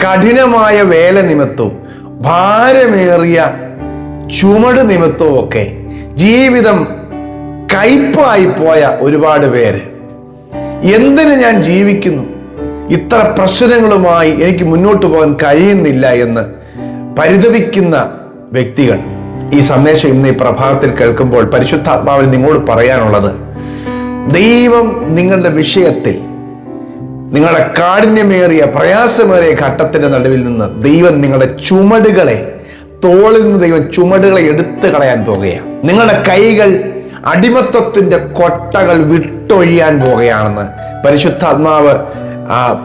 കഠിനമായ വേല നിമിത്തവും ഭാരമേറിയ ചുമട് നിമിത്തവും ഒക്കെ ജീവിതം കയ്പായി പോയ ഒരുപാട് പേര്, എന്തിന് ഞാൻ ജീവിക്കുന്നു, ഇത്ര പ്രശ്നങ്ങളുമായി എനിക്ക് മുന്നോട്ട് പോകാൻ കഴിയുന്നില്ല എന്ന് പരിതപിക്കുന്ന വ്യക്തികൾ ഈ സന്ദേശം ഇന്ന് ഈ പ്രഭാതത്തിൽ കേൾക്കുമ്പോൾ പരിശുദ്ധാത്മാവിൽ നിങ്ങളോട് പറയാനുള്ളത്, ദൈവം നിങ്ങളുടെ വിഷയത്തിൽ, നിങ്ങളുടെ കാഠിന്യമേറിയ പ്രയാസമേറിയ ഘട്ടത്തിന്റെ നടുവിൽ നിന്ന് ദൈവം നിങ്ങളുടെ ചുമടുകളെ, തോളിൽ നിന്ന് ദൈവം ചുമടുകളെ എടുത്തു കളയാൻ പോകുകയാണ്. നിങ്ങളുടെ കൈകൾ അടിമത്തത്തിന്റെ കൊട്ടകൾ വിട്ടൊഴിയാൻ പോകുകയാണെന്ന് പരിശുദ്ധാത്മാവ്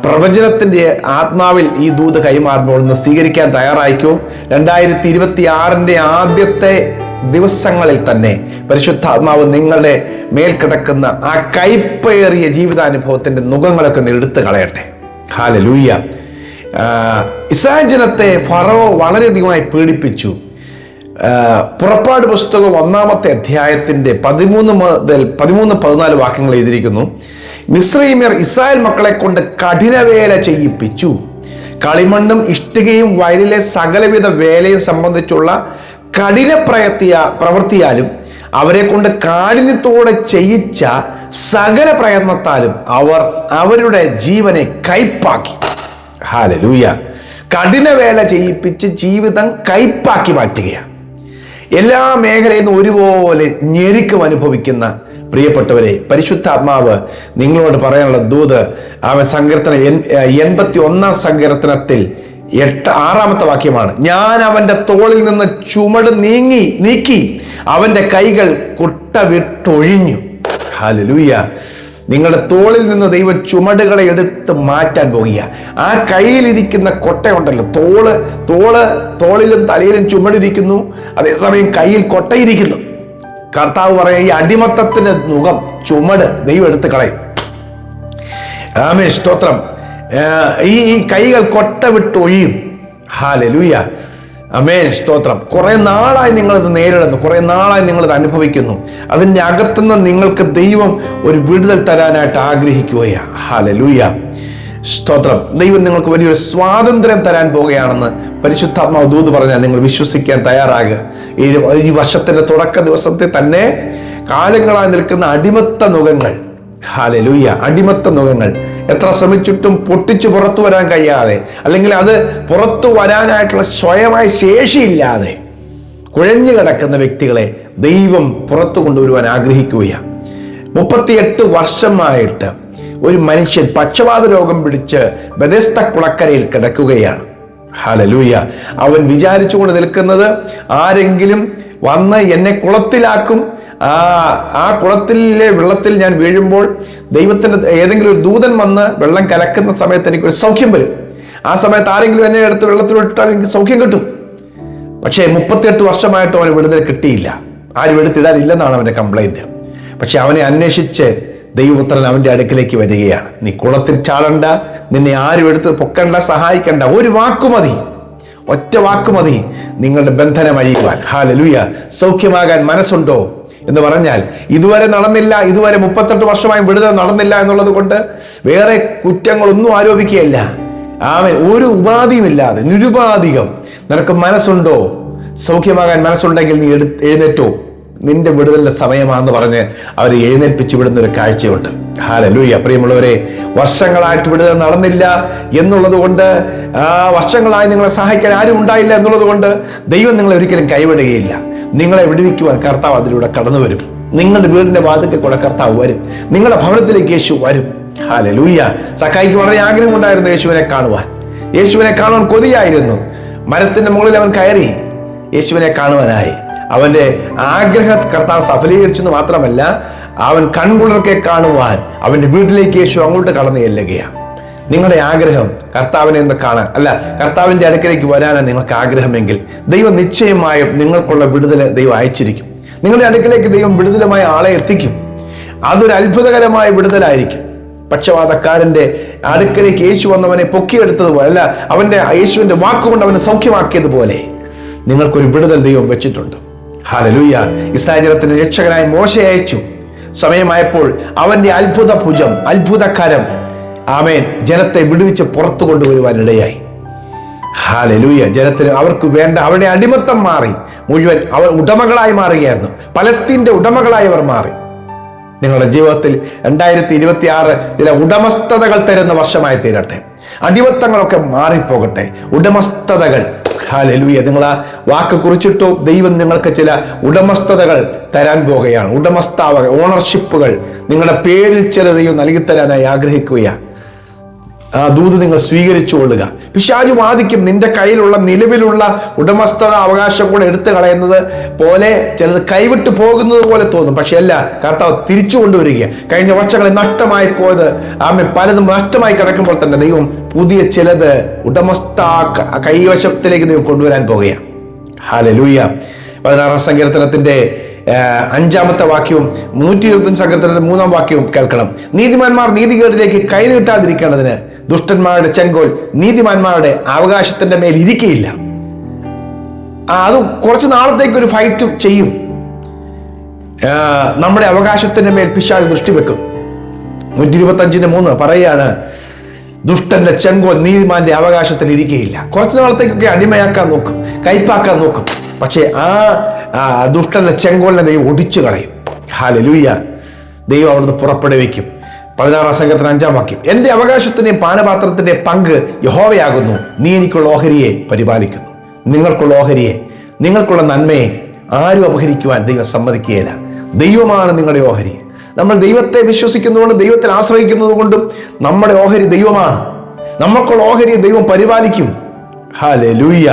പ്രവചനത്തിന്റെ ആത്മാവിൽ ഈ ദൂത് കൈമാറുമ്പോൾ ഒന്ന് സ്വീകരിക്കാൻ തയ്യാറായിക്കോ. 2026 ആദ്യത്തെ ദിവസങ്ങളിൽ തന്നെ പരിശുദ്ധാത്മാവ് നിങ്ങളുടെ മേൽ കിടക്കുന്ന ആ കയ്പേറിയ ജീവിതാനുഭവത്തിന്റെ നുകങ്ങളൊക്കെ എടുത്തു കളയട്ടെ. ഹല്ലേലൂയ. ഇസ്രായേൽ ജനത്തെ ഫറവോ വളരെയധികമായി പീഡിപ്പിച്ചു. പുറപ്പാട് പുസ്തകം 1-ാമത്തെ അധ്യായത്തിന്റെ 13 മുതൽ 14 വാക്യങ്ങൾ എഴുതിയിരിക്കുന്നു. മിസ്രയീമ്യർ ഇസ്രായേൽ മക്കളെ കൊണ്ട് കഠിനവേല ചെയ്യിപ്പിച്ചു. കളിമണ്ണും ഇഷ്ടികയും വയലിലെ സകലവിധ വേലയും സംബന്ധിച്ചുള്ള കഠിന പ്രവൃത്തിയാലും അവരെ കൊണ്ട് കാഠിന്യത്തോടെ ചെയ്യിച്ച സകല പ്രയത്നത്താലും അവർ അവരുടെ ജീവനെ കയ്പാക്കി. ഹല്ലേലൂയ. കഠിനവേല ചെയ്യിപ്പിച്ച് ജീവിതം കയ്പാക്കി മാറ്റുകയാണ്. എല്ലാ മേഖലയിൽ നിന്നും ഒരുപോലെ ഞെരുക്കം അനുഭവിക്കുന്ന പ്രിയപ്പെട്ടവരെ, പരിശുദ്ധാത്മാവ് നിങ്ങളോട് പറയാനുള്ള ദൂത് സങ്കീർത്തനം 81-ാം സങ്കീർത്തനത്തിൽ 6-ാമത്തെ വാക്യമാണ്. ഞാൻ അവന്റെ തോളിൽ നിന്ന് ചുമട് നീക്കി അവന്റെ കൈകൾ കുട്ട വിട്ടൊഴിഞ്ഞു. ഹല്ലേലൂയ. നിങ്ങളുടെ തോളിൽ നിന്ന് ദൈവം ചുമടുകളെ എടുത്ത് മാറ്റാൻ പോകുക. ആ കയ്യിലിരിക്കുന്ന കൊട്ടയുണ്ടല്ലോ, തോളിലും തലയിലും ചുമടിരിക്കുന്നു, അതേസമയം കയ്യിൽ കൊട്ടയിരിക്കുന്നു. കർത്താവ് പറയാം, ഈ അടിമത്തത്തിന്റെ നുകം, ചുമട് ദൈവം എടുത്ത് കളയും. ആമേൻ, സ്തോത്രം. ഈ കൈകൾ കൊട്ട വിട്ടൊഴിയും. ഹല്ലേലൂയ. ആമേൻ, സ്തോത്രം. കുറെ നാളായി നിങ്ങളിത് നേരിടുന്നു, കുറെ നാളായി നിങ്ങളിത് അനുഭവിക്കുന്നു. അതിൻ്റെ അകത്തുനിന്ന് നിങ്ങൾക്ക് ദൈവം ഒരു വിടുതൽ തരാനായിട്ട് ആഗ്രഹിക്കുകയാണ്. ഹല്ലേലൂയ, സ്തോത്രം. ദൈവം നിങ്ങൾക്ക് വലിയൊരു സ്വാതന്ത്ര്യം തരാൻ പോവുകയാണെന്ന് പരിശുദ്ധാത്മാവ് ദൂത് പറഞ്ഞാൽ നിങ്ങൾ വിശ്വസിക്കാൻ തയ്യാറാകുക. ഈ വർഷത്തിന്റെ തുടക്ക ദിവസത്തിൽ തന്നെ കാലങ്ങളായി നിൽക്കുന്ന അടിമത്ത നുകങ്ങൾ, ഹല്ലേലൂയ, അടിമത്ത നുകങ്ങൾ എത്ര ശ്രമിച്ചിട്ടും പൊട്ടിച്ചു പുറത്തു വരാൻ കഴിയാതെ, അല്ലെങ്കിൽ അത് പുറത്തു വരാനായിട്ടുള്ള സ്വയമായ ശേഷിയില്ലാതെ കുഴഞ്ഞു കിടക്കുന്ന വ്യക്തികളെ ദൈവം പുറത്തു കൊണ്ടുവരുവാൻ ആഗ്രഹിക്കുകയാണ്. 38 വർഷമായിട്ട് ഒരു മനുഷ്യൻ പക്ഷവാത രോഗം പിടിച്ച് ബെഥെസ്ദ കുളക്കരയിൽ കിടക്കുകയാണ്. ഹല്ലേലൂയ. അവൻ വിചാരിച്ചുകൊണ്ട് നിൽക്കുന്നത്, ആരെങ്കിലും വന്ന് എന്നെ കുളത്തിലാക്കും, ആ കുളത്തിലെ വെള്ളത്തിൽ ഞാൻ വീഴുമ്പോൾ ദൈവത്തിന്റെ ഏതെങ്കിലും ഒരു ദൂതൻ വന്ന് വെള്ളം കലക്കുന്ന സമയത്ത് എനിക്കൊരു സൗഖ്യം വരും. ആ സമയത്ത് ആരെങ്കിലും എന്നെ എടുത്ത് വെള്ളത്തിലിട്ടാൽ എനിക്ക് സൗഖ്യം കിട്ടും. പക്ഷേ 38 വർഷമായിട്ട് അവന് വിടുതൽ കിട്ടിയില്ല. ആരും എടുത്തിടാനില്ലെന്നാണ് അവന്റെ കംപ്ലൈന്റ്. പക്ഷെ അവനെ അന്വേഷിച്ച് ദൈവപുത്രൻ അവന്റെ അടുക്കിലേക്ക് വരികയാണ്. നീ കുളത്തിൽ ചാടണ്ട, നിന്നെ ആരും എടുത്ത് പൊക്കണ്ട, സഹായിക്കണ്ട, ഒരു വാക്കുമതി, ഒറ്റ വാക്കുമതി നിങ്ങളുടെ ബന്ധനം അഴിയുവാൻ. ഹല്ലേലൂയ. സൗഖ്യമാകാൻ മനസ്സുണ്ടോ എന്ന് പറഞ്ഞാൽ, ഇതുവരെ നടന്നില്ല, ഇതുവരെ 38 വർഷമായി വിടുതൽ നടന്നില്ല എന്നുള്ളത് കൊണ്ട് വേറെ കുറ്റങ്ങളൊന്നും ആരോപിക്കുകയല്ല. ആമേൻ. ഒരു ഉപാധിയുമില്ലാതെ നിരുപാധികം നിനക്ക് മനസ്സുണ്ടോ, സൗഖ്യമാകാൻ മനസ്സുണ്ടെങ്കിൽ നീ എഴുന്നേറ്റോ, നിന്റെ വിടുതലിന്റെ സമയമാണെന്ന് പറഞ്ഞ് അവരെ എഴുന്നേൽപ്പിച്ച് വിടുന്ന ഒരു കാഴ്ചയുണ്ട്. ഹല്ലേലൂയ. പ്രിയമുള്ളവരെ, വർഷങ്ങളായിട്ട് വിടുതൽ നടന്നില്ല എന്നുള്ളത് കൊണ്ട്, വർഷങ്ങളായി നിങ്ങളെ സഹായിക്കാൻ ആരും ഉണ്ടായില്ല എന്നുള്ളത് കൊണ്ട് ദൈവം നിങ്ങളെ ഒരിക്കലും കൈവിടുകയില്ല. നിങ്ങളെ വിടുവിക്കുവാൻ കർത്താവ് അതിലൂടെ കടന്നു വരും. നിങ്ങളുടെ വീടിന്റെ വാതിൽക്കൽ കൂടെ കർത്താവ് വരും. നിങ്ങളുടെ ഭവനത്തിലേക്ക് യേശു വരും. ഹല്ലേലൂയ. സക്കായിക്ക് വളരെ ആഗ്രഹം ഉണ്ടായിരുന്നു യേശുവിനെ കാണുവാൻ. യേശുവിനെ കാണുവാൻ കൊതിയായിരുന്നു. മരത്തിന്റെ മുകളിൽ അവൻ കയറി യേശുവിനെ കാണുവാനായി. അവന്റെ ആഗ്രഹം കർത്താവ് സഫലീകരിച്ചെന്ന് മാത്രമല്ല, അവൻ കൺകുളിർക്കെ കാണുവാൻ അവന്റെ വീട്ടിലേക്ക് യേശു അങ്ങോട്ട് കടന്നു ചെല്ലുകയാണ്. നിങ്ങളുടെ ആഗ്രഹം കർത്താവിനെ ഒന്ന് കാണാൻ, അല്ല, കർത്താവിന്റെ അടുക്കലേക്ക് വരാനാണ് നിങ്ങൾക്ക് ആഗ്രഹമെങ്കിൽ ദൈവം നിശ്ചയമായും നിങ്ങൾക്കുള്ള വിടുതൽ ദൈവം അയച്ചിരിക്കും. നിങ്ങളുടെ അടുക്കലേക്ക് ദൈവം വിടുതലുമായ ആളെ എത്തിക്കും. അതൊരു അത്ഭുതകരമായ വിടുതലായിരിക്കും. പക്ഷവാതക്കാരന്റെ അടുക്കലേക്ക് യേശു വന്നവനെ പൊക്കിയെടുത്തതുപോലെ, അല്ല, അവന്റെ യേശുവിന്റെ വാക്കുകൊണ്ട് അവനെ സൗഖ്യമാക്കിയതുപോലെ നിങ്ങൾക്കൊരു വിടുതൽ ദൈവം വെച്ചിട്ടുണ്ട്. ഹല്ലേലൂയ. ഇസ്രായേൽ ജനത്തിന്റെ രക്ഷകനായി മോശയെ അയച്ചു. സമയമായപ്പോൾ അവന്റെ അത്ഭുത ഭുജം, അത്ഭുതകരം, ആമേൻ, ജനത്തെ വിടുവിച്ച് പുറത്തു കൊണ്ടുവരുവാൻ ഇടയായി. ഹല്ലേലൂയ. ജനത്തിന് അവർക്ക് വേണ്ട അവരുടെ അടിമത്തം മാറി, മുഴുവൻ അവർ ഉടമകളായി മാറുകയായിരുന്നു. പലസ്തീന്റെ ഉടമകളായി അവർ മാറി. നിങ്ങളുടെ ജീവിതത്തിൽ 2026 ചില ഉടമസ്ഥതകൾ തരുന്ന വർഷമായി തീരട്ടെ. അടിമത്തങ്ങളൊക്കെ മാറിപ്പോകട്ടെ. ഉടമസ്ഥതകൾ, ഹല്ലേലൂയ. നിങ്ങൾ ആ വാക്ക് കുറിച്ചിട്ടോ, ദൈവം നിങ്ങൾക്ക് ചില ഉടമസ്ഥതകൾ തരാൻ പോകുകയാണ്. ഓണർഷിപ്പുകൾ നിങ്ങളുടെ പേരിൽ ചില ദൈവം നൽകി തരാനായി ആഗ്രഹിക്കുകയാണ്. ആ ദൂത് നിങ്ങൾ സ്വീകരിച്ചു കൊള്ളുക. പിശാചു വാദിക്കും, നിന്റെ കയ്യിലുള്ള നിലവിലുള്ള ഉടമസ്ഥത അവകാശം കൂടെ എടുത്തു കളയുന്നത് പോലെ ചിലത് കൈവിട്ട് പോകുന്നത് പോലെ തോന്നും. പക്ഷെ അല്ല, കർത്താവ് തിരിച്ചു കൊണ്ടുവരിക. കഴിഞ്ഞ വർഷങ്ങളിൽ നഷ്ടമായി പോയത് പലതും നഷ്ടമായി കിടക്കുമ്പോൾ തന്നെ ദൈവം പുതിയ ചിലത് കൈവശത്തിലേക്ക് ദൈവം കൊണ്ടുവരാൻ പോകുകയാണ്. ഹല്ലേലൂയ. 16 സങ്കീർത്തനത്തിന്റെ 5-ാമത്തെ വാക്യവും 125 സങ്കീർത്തനത്തിന്റെ 3-ാം വാക്യവും കേൾക്കണം. നീതിമാന്മാർ നീതികേടിലേക്ക് കൈനീട്ടാതിരിക്കേണ്ടതിന് ദുഷ്ടന്മാരുടെ ചെങ്കോൽ നീതിമാന്മാരുടെ അവകാശത്തിന്റെ മേൽ ഇരിക്കുകയില്ല. അത് കുറച്ച് നാളത്തേക്ക് ഒരു ഫൈറ്റ് ചെയ്യും. നമ്മുടെ അവകാശത്തിന്റെ മേൽ പിശാച് ദൃഷ്ടി വെക്കും. 125:3 പറയുകയാണ്, ദുഷ്ടന്റെ ചെങ്കോൽ നീതിമാന്റെ അവകാശത്തിൽ ഇരിക്കുകയില്ല. കുറച്ച് നാളത്തേക്കൊക്കെ അടിമയാക്കാൻ നോക്കും, കൈപ്പാക്കാൻ നോക്കും. പക്ഷേ ആ ദുഷ്ടന്റെ ചെങ്കോലിനെ ദൈവം ഒടിച്ചു കളയും. ഹല്ലേലൂയ. ദൈവം അവിടുന്ന് പുറപ്പെടുവിക്കും. 16-ാം സങ്കീർത്തനം 5-ാം വാക്യം, എന്റെ അവകാശത്തിന്റെയും പാനപാത്രത്തിന്റെ പങ്ക് യഹോവയാകുന്നു. നീ എനിക്കുള്ള ഓഹരിയെ പരിപാലിക്കുന്നു. നിങ്ങൾക്കുള്ള ഓഹരിയെ, നിങ്ങൾക്കുള്ള നന്മയെ ആരും അപഹരിക്കുവാൻ ദൈവം സമ്മതിക്കുകയില്ല. ദൈവമാണ് നിങ്ങളുടെ ഓഹരി. നമ്മൾ ദൈവത്തെ വിശ്വസിക്കുന്നതുകൊണ്ട്, ദൈവത്തിൽ ആശ്രയിക്കുന്നത് കൊണ്ടും നമ്മുടെ ഓഹരി ദൈവമാണ്. നമ്മൾക്കുള്ള ഓഹരിയെ ദൈവം പരിപാലിക്കും. ഹല്ലേലൂയ.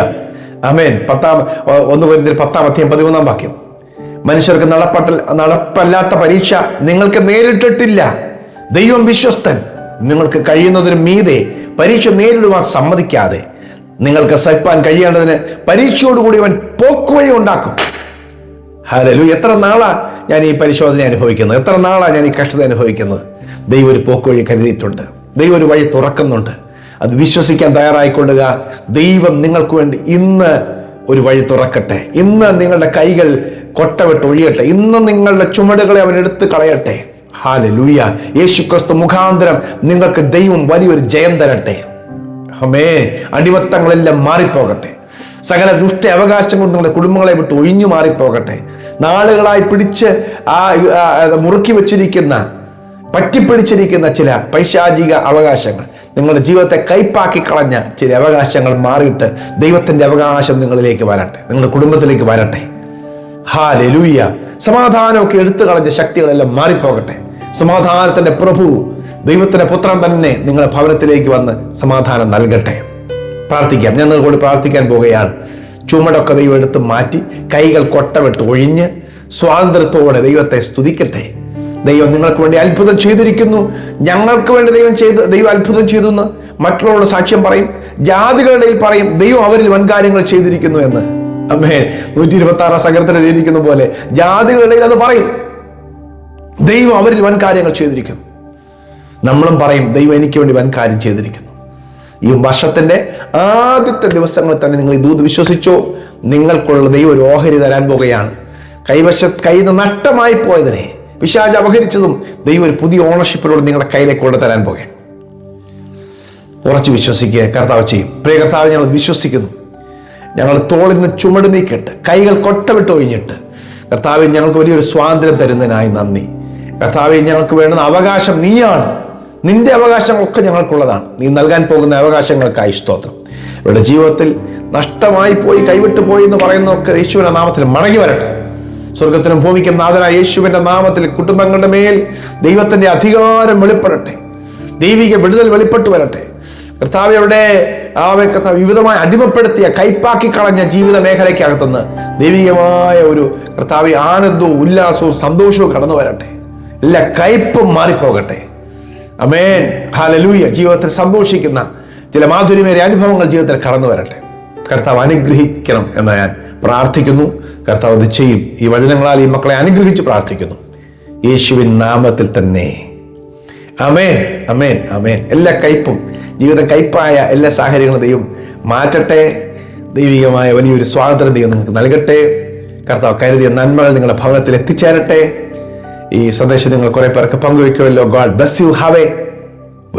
ആമേൻ. 1 കൊരിന്ത്യർ 10-ാം വാക്യം, മനുഷ്യർക്ക് നടപ്പല്ലാത്ത പരീക്ഷ നിങ്ങൾക്ക് നേരിട്ടിട്ടില്ല. ദൈവം വിശ്വസ്തൻ. നിങ്ങൾക്ക് കഴിയുന്നതിന് മീതെ പരീക്ഷ നേരിടുവാൻ സമ്മതിക്കാതെ നിങ്ങൾക്ക് സഹിപ്പാൻ കഴിയേണ്ടതിന് പരീക്ഷയോടുകൂടി അവൻ പോക്കുവഴി ഉണ്ടാക്കും. ഹല്ലേലൂയ. എത്ര നാളാ ഞാൻ ഈ പരിശോധന അനുഭവിക്കുന്നത്, എത്ര നാളാ ഞാൻ ഈ കഷ്ടത അനുഭവിക്കുന്നത്. ദൈവം ഒരു പോക്കുവഴി കരുതിയിട്ടുണ്ട്. ദൈവം ഒരു വഴി തുറക്കുന്നുണ്ട്. അത് വിശ്വസിക്കാൻ തയ്യാറായിക്കൊള്ളുക. ദൈവം നിങ്ങൾക്ക് വേണ്ടി ഇന്ന് ഒരു വഴി തുറക്കട്ടെ. ഇന്ന് നിങ്ങളുടെ കൈകൾ കൊട്ടവിട്ട് ഒഴിയട്ടെ. ഇന്ന് നിങ്ങളുടെ ചുമടുകളെ അവൻ എടുത്ത് കളയട്ടെ. ഹല്ലേലൂയ. യേശുക്രിസ്തു മുഖാന്തരം നിങ്ങൾക്ക് ദൈവം വലിയൊരു ജയം തരട്ടെ. ആമേൻ. അടിമത്തങ്ങളെല്ലാം മാറിപ്പോകട്ടെ. സകല ദുഷ്ട അവകാശങ്ങൾ നിങ്ങളുടെ കുടുംബങ്ങളെ വിട്ട് ഒഴിഞ്ഞു മാറിപ്പോകട്ടെ. നാളുകളായി പിടിച്ച് മുറുക്കി വെച്ചിരിക്കുന്ന, പറ്റിപ്പിടിച്ചിരിക്കുന്ന ചില പൈശാചിക അവകാശങ്ങൾ, നിങ്ങളുടെ ജീവിതത്തെ കൈപ്പാക്കി കളഞ്ഞ ചില അവകാശങ്ങൾ മാറിയിട്ട് ദൈവത്തിന്റെ അവകാശം നിങ്ങളിലേക്ക് വരട്ടെ, നിങ്ങളുടെ കുടുംബത്തിലേക്ക് വരട്ടെ. ഹല്ലേലൂയ. സമാധാനമൊക്കെ എടുത്തു കളഞ്ഞ ശക്തികളെല്ലാം മാറിപ്പോകട്ടെ. സമാധാനത്തിന്റെ പ്രഭു, ദൈവത്തിന്റെ പുത്രൻ തന്നെ നിങ്ങളുടെ ഭവനത്തിലേക്ക് വന്ന് സമാധാനം നൽകട്ടെ. പ്രാർത്ഥിക്കാം. ഞാൻ നിങ്ങളോട് പ്രാർത്ഥിക്കാൻ പോകുകയാണ്. ചുമടൊക്കെ ദൈവം എടുത്ത് മാറ്റി കൈകൾ കൊട്ടവിട്ട് ഒഴിഞ്ഞ് സ്വാതന്ത്ര്യത്തോടെ ദൈവത്തെ സ്തുതിക്കട്ടെ. ദൈവം നിങ്ങൾക്ക് വേണ്ടി അത്ഭുതം ചെയ്തിരിക്കുന്നു. ഞങ്ങൾക്ക് വേണ്ടി ദൈവം അത്ഭുതം ചെയ്തു എന്ന് മറ്റുള്ളവരോട് സാക്ഷ്യം പറയും. ജാതികളുടെ ഇടയിൽ പറയും, ദൈവം അവരിൽ വൻകാര്യങ്ങൾ ചെയ്തിരിക്കുന്നു എന്ന്. ആമേൻ. 126 സങ്കീർത്തനം ചെയ്തിരിക്കുന്ന പോലെ ജാതികളുടെ ഇടയിൽ അത് പറയും, ദൈവം അവരിൽ വൻകാര്യങ്ങൾ ചെയ്തിരിക്കുന്നു. നമ്മളും പറയും, ദൈവം എനിക്ക് വേണ്ടി വൻകാര്യം ചെയ്തിരിക്കുന്നു. ഈ വർഷത്തിന്റെ ആദ്യത്തെ ദിവസങ്ങളിൽ തന്നെ നിങ്ങൾ ഈ ദൂത് വിശ്വസിച്ചോ? നിങ്ങൾക്കുള്ള ദൈവം ഒരു ഓഹരി തരാൻ പോകുകയാണ്. കയ്യിൽ നിന്ന് നഷ്ടമായി പോയതിനെ, പിശാച് അപഹരിച്ചതും ദൈവം ഒരു പുതിയ ഓണർഷിപ്പിലൂടെ നിങ്ങളുടെ കയ്യിലേക്ക് കൊണ്ട് തരാൻ പോകുകയാണ്. ഉറച്ചു വിശ്വസിക്കുക. കർത്താവ് ചെയ്യും. പ്രിയ കർത്താവ്, ഞങ്ങൾ വിശ്വസിക്കുന്നു. ഞങ്ങൾ തോളിൽ നിന്ന് ചുമട് നീക്കിട്ട് കൈകൾ കൊട്ടവിട്ട് ഒഴിഞ്ഞിട്ട്, കർത്താവ് ഞങ്ങൾക്ക് വലിയൊരു സ്വാതന്ത്ര്യം തരുന്നതിനായി നന്ദി. കർത്താവ്, ഞങ്ങൾക്ക് വേണ്ടുന്ന അവകാശം നീയാണ്. നിന്റെ അവകാശങ്ങളൊക്കെ ഞങ്ങൾക്കുള്ളതാണ്. നീ നൽകാൻ പോകുന്ന അവകാശങ്ങൾക്കായി സ്തോത്രം. ഇവരുടെ ജീവിതത്തിൽ നഷ്ടമായി പോയി, കൈവിട്ടു പോയി എന്ന് പറയുന്നതൊക്കെ യേശുവിന്റെ നാമത്തിൽ മടങ്ങി വരട്ടെ. സ്വർഗത്തിനും ഭൂമിക്കും നാഥനായ യേശുവിന്റെ നാമത്തിൽ കുടുംബങ്ങളുടെ മേൽ ദൈവത്തിന്റെ അധികാരം വെളിപ്പെടട്ടെ. ദൈവിക വിടുതൽ വെളിപ്പെട്ടു വരട്ടെ. കർത്താവ്, അവിടെ കർത്താവ് വിവിധമായി അടിമപ്പെടുത്തിയ, കൈപ്പാക്കി കളഞ്ഞ ജീവിത മേഖലയ്ക്കകത്തുനിന്ന് ദൈവികമായ ഒരു കർത്താവ് ആനന്ദവും ഉല്ലാസവും സന്തോഷവും കടന്നു വരട്ടെ. എല്ലാ കയ്പും മാറിപ്പോകട്ടെ. ആമേൻ. ഹല്ലേലൂയ. ജീവിതത്തിൽ സന്തോഷിക്കുന്ന ചില മാധുര്യമേറിയ അനുഭവങ്ങൾ ജീവിതത്തിൽ കടന്നു വരട്ടെ. കർത്താവ് അനുഗ്രഹിക്കണം എന്ന് ഞാൻ പ്രാർത്ഥിക്കുന്നു. കർത്താവ് അത് ചെയ്യും. ഈ വചനങ്ങളാൽ ഈ മക്കളെ അനുഗ്രഹിച്ച് പ്രാർത്ഥിക്കുന്നു, യേശുവിൻ നാമത്തിൽ തന്നെ. ആമേൻ, ആമേൻ, ആമേൻ. എല്ലാ കയ്പും, ജീവിതം കയ്പായ എല്ലാ സാഹചര്യങ്ങളും ദൈവം മാറ്റട്ടെ. ദൈവികമായ വലിയൊരു സ്വാതന്ത്ര്യം ദൈവം നിങ്ങൾക്ക് നൽകട്ടെ. കർത്താവ് കരുതിയ നന്മകൾ നിങ്ങളുടെ ഭവനത്തിൽ എത്തിച്ചേരട്ടെ. ഈ സന്ദേശം നിങ്ങൾ കുറെ പേർക്ക് പങ്കുവയ്ക്കുമല്ലോ. God bless you. Have a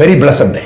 very blessed day.